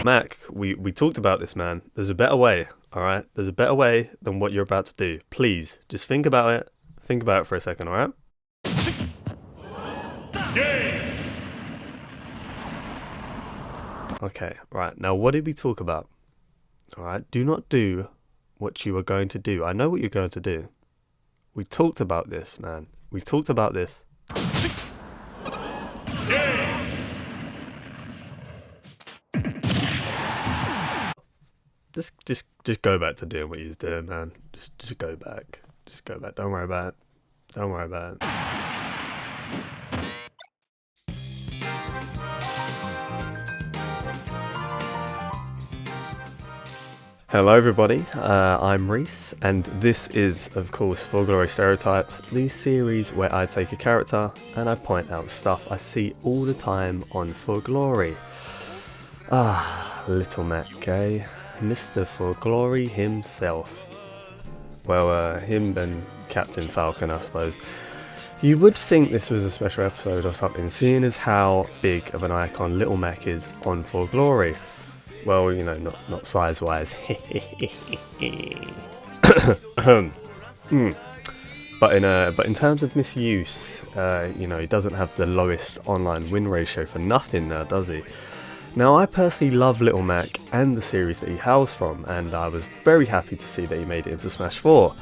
Mac, we talked about this, man. There's a better way, alright? There's a better way than what you're about to do. Please, just think about it. Think about it for a second, alright? Okay, right. Now, what did we talk about? Alright, do not do what you are going to do. I know what you're going to do. We talked about this, man. We talked about this. Just go back to doing what he's doing, man. Just go back. Just go back. Don't worry about it. Don't worry about it. Hello everybody, I'm Reese, and this is, of course, For Glory Stereotypes, the series where I take a character and I point out stuff I see all the time on For Glory. Little Mac, eh? Mr. For Glory himself. Well, him and Captain Falcon, I suppose. You would think this was a special episode or something, seeing as how big of an icon Little Mac is on For Glory. Well, you know, not size-wise. But in terms of misuse, you know, he doesn't have the lowest online win ratio for nothing now, does he? Now, I personally love Little Mac and the series that he hails from, and I was very happy to see that he made it into Smash 4.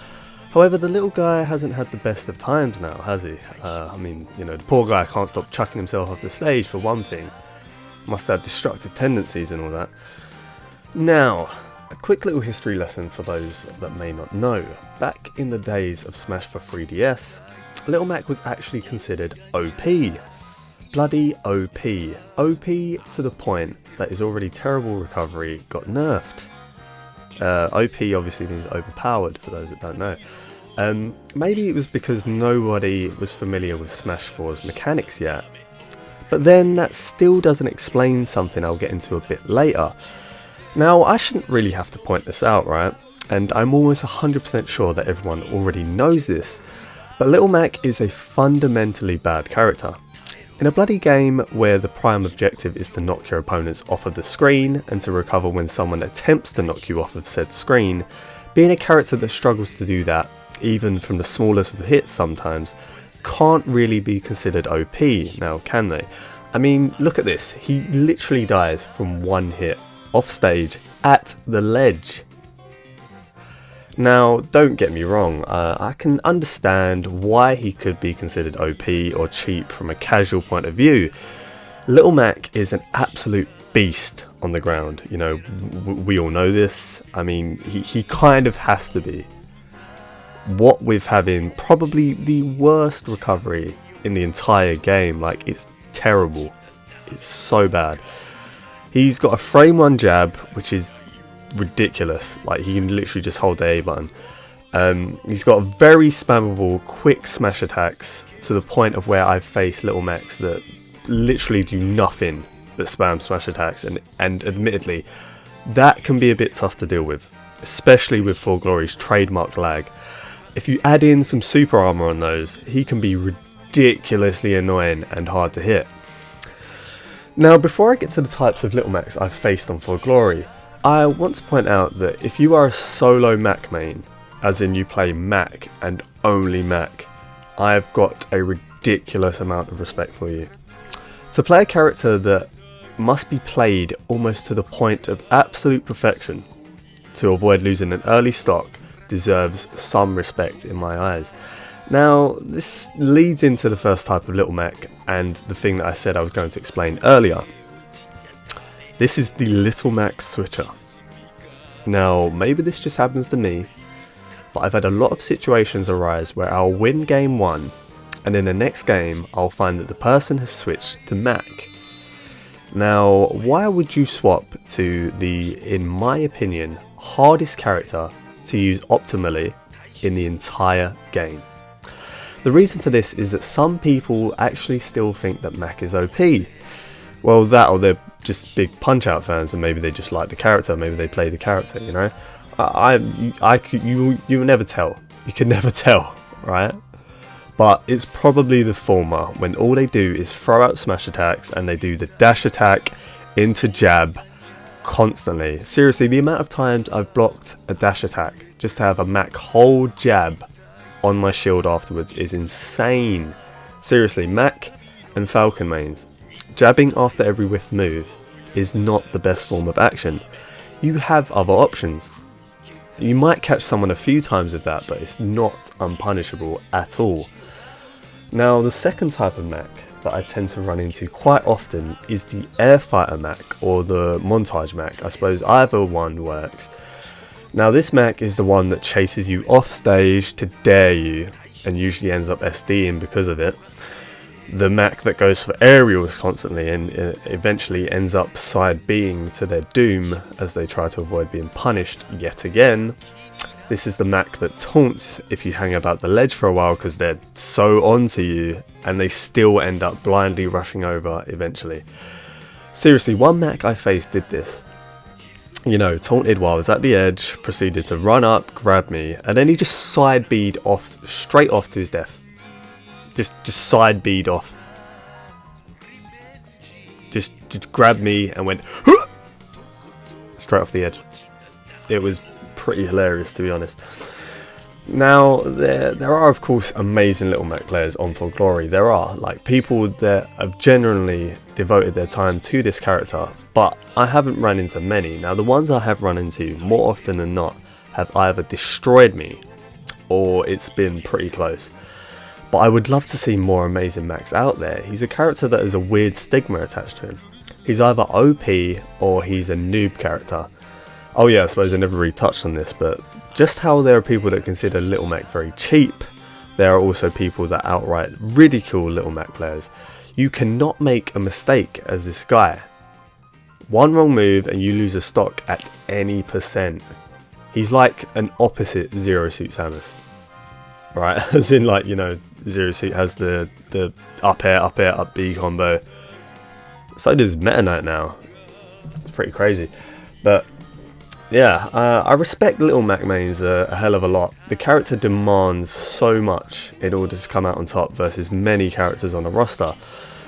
However, the little guy hasn't had the best of times now, has he? I mean, you know, the poor guy can't stop chucking himself off the stage for one thing. Must have destructive tendencies and all that. Now, a quick little history lesson for those that may not know. Back in the days of Smash for 3DS, Little Mac was actually considered OP. Bloody OP. OP to the point that his already terrible recovery got nerfed. OP obviously means overpowered, for those that don't know. Maybe it was because nobody was familiar with Smash 4's mechanics yet. But then that still doesn't explain something I'll get into a bit later. Now, I shouldn't really have to point this out, right? And I'm almost 100% sure that everyone already knows this. But Little Mac is a fundamentally bad character. In a bloody game where the prime objective is to knock your opponents off of the screen and to recover when someone attempts to knock you off of said screen, being a character that struggles to do that, even from the smallest of hits sometimes, can't really be considered OP, now can they? I mean, look at this, he literally dies from one hit, off stage, at the ledge. Now, don't get me wrong, I can understand why he could be considered OP or cheap from a casual point of view. Little Mac is an absolute beast on the ground, you know, we all know this. I mean, he kind of has to be. What with having probably the worst recovery in the entire game, like, it's terrible. It's so bad. He's got a frame 1 jab, which is ridiculous. Like, he can literally just hold the A button. He's got very spammable quick smash attacks to the point of where I've faced Little Macs that literally do nothing but spam smash attacks, and admittedly that can be a bit tough to deal with, especially with For Glory's trademark lag. If you add in some super armor on those, he can be ridiculously annoying and hard to hit. Now, before I get to the types of Little Macs I've faced on For Glory, I want to point out that if you are a solo Mac main, as in you play Mac and only Mac, I've got a ridiculous amount of respect for you. To play a character that must be played almost to the point of absolute perfection to avoid losing an early stock deserves some respect in my eyes. Now, this leads into the first type of Little Mac and the thing that I said I was going to explain earlier. This is the Little Mac switcher. Now, maybe this just happens to me, but I've had a lot of situations arise where I'll win game 1, and in the next game I'll find that the person has switched to Mac. Now, why would you swap to the, in my opinion, hardest character to use optimally in the entire game? The reason for this is that some people actually still think that Mac is OP. Well, that, or they're just big Punch-Out fans, and maybe they just like the character, maybe they play the character, you know? You will never tell. You can never tell, right? But it's probably the former, when all they do is throw out smash attacks and they do the dash attack into jab constantly. Seriously, the amount of times I've blocked a dash attack just to have a Mac hold jab on my shield afterwards is insane. Seriously, Mac and Falcon mains, jabbing after every whiff move is not the best form of action. You have other options. You might catch someone a few times with that, but it's not unpunishable at all. Now, the second type of Mac that I tend to run into quite often is the Airfighter Mac, or the Montage Mac. I suppose either one works. Now, this Mac is the one that chases you off stage to dare you, and usually ends up SDing because of it. The Mac that goes for aerials constantly and eventually ends up side B'ing to their doom as they try to avoid being punished yet again. This is the Mac that taunts if you hang about the ledge for a while because they're so onto you, and they still end up blindly rushing over eventually. Seriously, one Mac I faced did this. You know, taunted while I was at the edge, proceeded to run up, grab me, and then he just side B'd off, straight off to his death. Just side B'd off. Just grabbed me and went straight off the edge. It was pretty hilarious, to be honest. Now, there are of course amazing little Mac players on For Glory. There are like people that have genuinely devoted their time to this character, but I haven't run into many. Now, the ones I have run into more often than not have either destroyed me or it's been pretty close. But I would love to see more amazing Macs out there. He's a character that has a weird stigma attached to him. He's either OP or he's a noob character. Oh yeah, I suppose I never really touched on this, but just how there are people that consider Little Mac very cheap, there are also people that outright ridicule Little Mac players. You cannot make a mistake as this guy. One wrong move and you lose a stock at any percent. He's like an opposite Zero Suit Samus. Right, as in, like, you know, Zero Suit has the up air, up B combo. So does Meta Knight now. It's pretty crazy. But yeah, I respect Little Mac mains a hell of a lot. The character demands so much in order to come out on top versus many characters on the roster.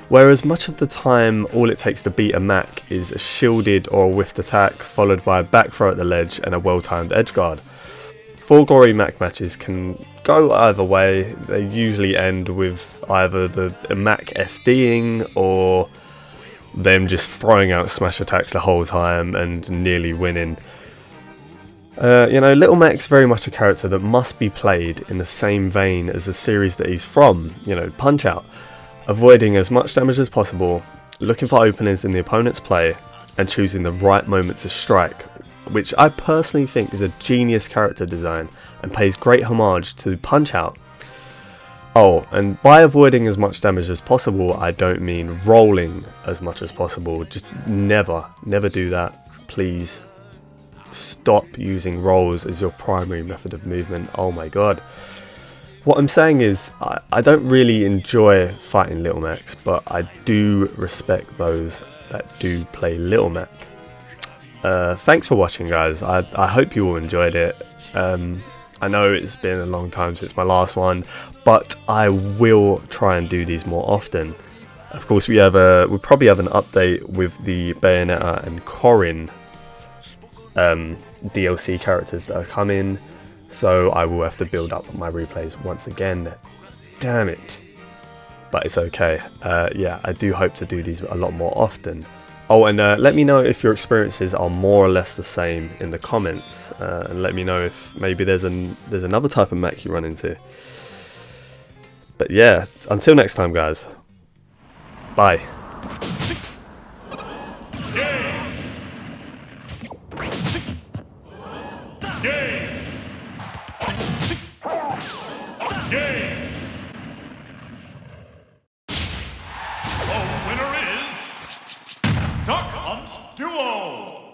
Whereas much of the time, all it takes to beat a Mac is a shielded or a whiffed attack, followed by a back throw at the ledge and a well-timed edgeguard. For Glory Mac matches can go either way. They usually end with either the Mac SDing or them just throwing out smash attacks the whole time and nearly winning. You know, Little Mac's very much a character that must be played in the same vein as the series that he's from, you know, Punch Out. Avoiding as much damage as possible, looking for openings in the opponent's play, and choosing the right moment to strike, which I personally think is a genius character design and pays great homage to Punch Out. Oh, and by avoiding as much damage as possible, I don't mean rolling as much as possible. Just never do that, please. Stop using rolls as your primary method of movement. Oh my god. What I'm saying is, I don't really enjoy fighting Little Macs, but I do respect those that do play Little Mac. Thanks for watching, guys. I hope you all enjoyed it. I know it's been a long time since my last one, but I will try and do these more often. Of course, we probably have an update with the Bayonetta and Corrin DLC characters that are coming, so I will have to build up my replays once again. Damn it. But it's okay. Yeah, I do hope to do these a lot more often. Oh, and let me know if your experiences are more or less the same in the comments, and let me know if maybe there's another type of Mac you run into. But yeah, until next time, guys. Bye. Duck Hunt Duo!